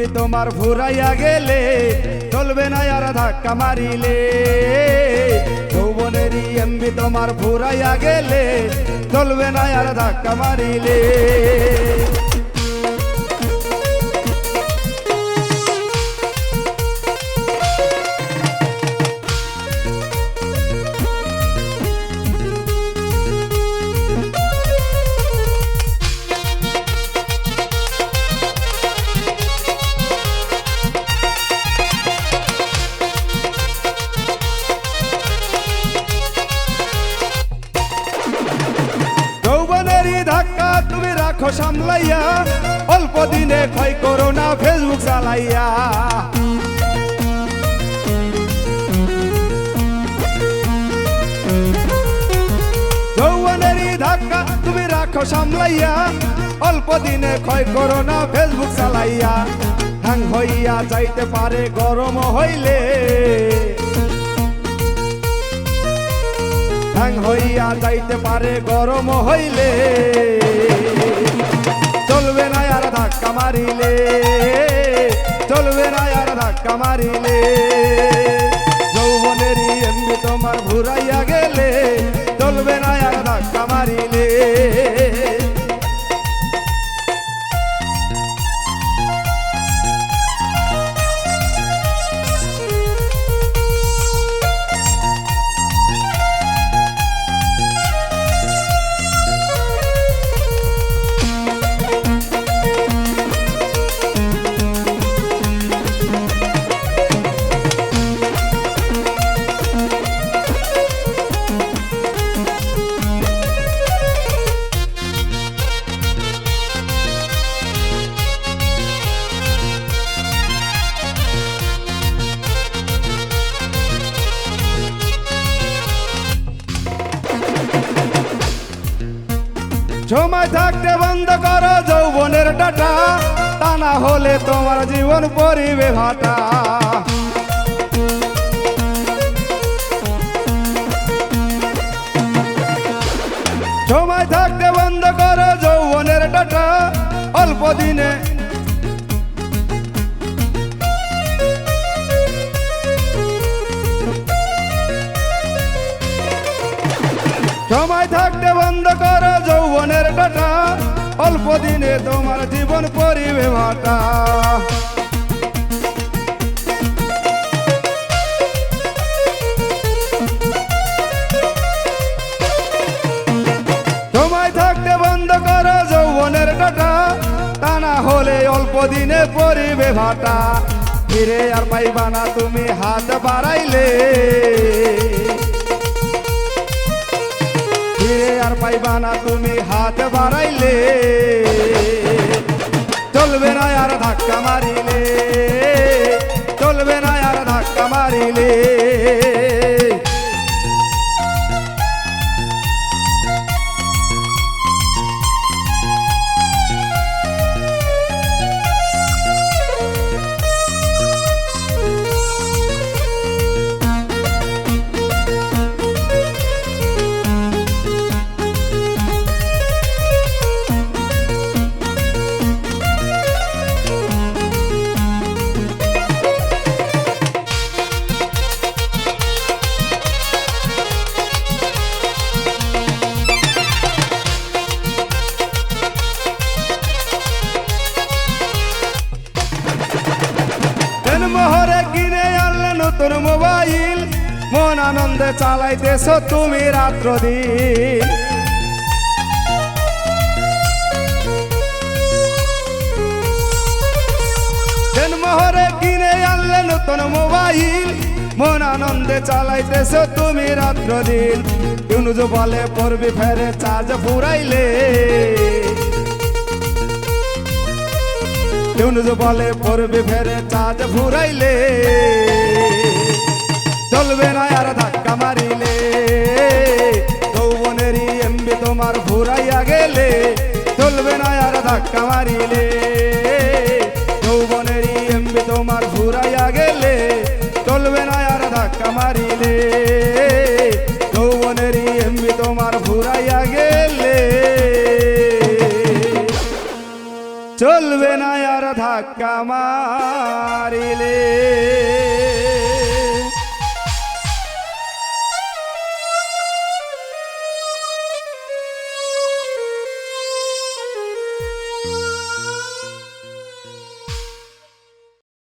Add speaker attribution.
Speaker 1: MB তোমার ফুরাইয়া গেলে চলবে না আর ধাক্কা মারিলে। যৌবনেরই এমবি তোমার ফুরাইয়া গেলে চলবে না আর ধাক্কা মারিলে। ধাক্কা তুমি রাখো সামলাইয়া, অল্প দিনে ক্ষয় করো না ফেসবুক চালাইয়া। যৌবনেরই ধাক্কা তুমি রাখো সামলাইয়া, অল্প দিনে ক্ষয় করো না ফেসবুক চালাইয়া। হ্যাং হইয়া যাইতে পারে গরম হইলে, হ্যাং হইয়া যাইতে পারে গরম হইলে। চলবে না আর ধাক্কা মারিলে, চলবে না আর ধাক্কা মারিলে। যৌবনেরই এমবি তোমার ঘুরাইয়া গেলে চলবে না আর ধাক্কা মারিলে। সময় থাকতে বন্ধ করো যৌবনের ডাটা, তা না হলে তোমার জীবন পরিবে ভাটা। সময় থাকতে বন্ধ করো যৌবনের ডাটা, অল্প দিনে সময় থাকতে বন্ধ করো যৌবনের ডাটা, অল্প দিনে তোমার জীবন পরিবে ভাটা। সময় থাকতে বন্ধ করো যৌবনের ডাটা, তা না হলে অল্প দিনে পরিবে ভাটা। ফিরে আর পাইবা না তুমি হাত বাড়াইলে, আর পাইবা না তুমি হাত বাড়াইলে। চলবে না আর ধাক্কা মারিলে, চলবে না আর ধাক্কা মারিলে। মোহরে কিনে আনলে নতুন মোবাইল, মন আনন্দে চালাইতেছ তুমি রাত্র দিন। মোহরে কিনে আনলে নতুন মোবাইল, মন আনন্দে চালাইতেছ তুমি রাত্র দিন। ইউনুজ বলে পড়বি ফেরে চার্জ ফুরাইলে, ইউনুজ বলে পড়বি ফেরে চাঁদ ফুরাইলে। চলবে না আর ধাক্কা মারিলে, যৌবনেরই এমবি তোমার ফুরাইয়া গেলে চলবে না আর ধাক্কা মারিলে। যৌবনেরই এমবি তোমার ফুরাইয়া গেলে চলবে না আর ধাক্কা মারিলে। যৌবনেরই এমবি তোমার ফুরাইয়া গেলে চলবে না আর ধাক্কা মারিলে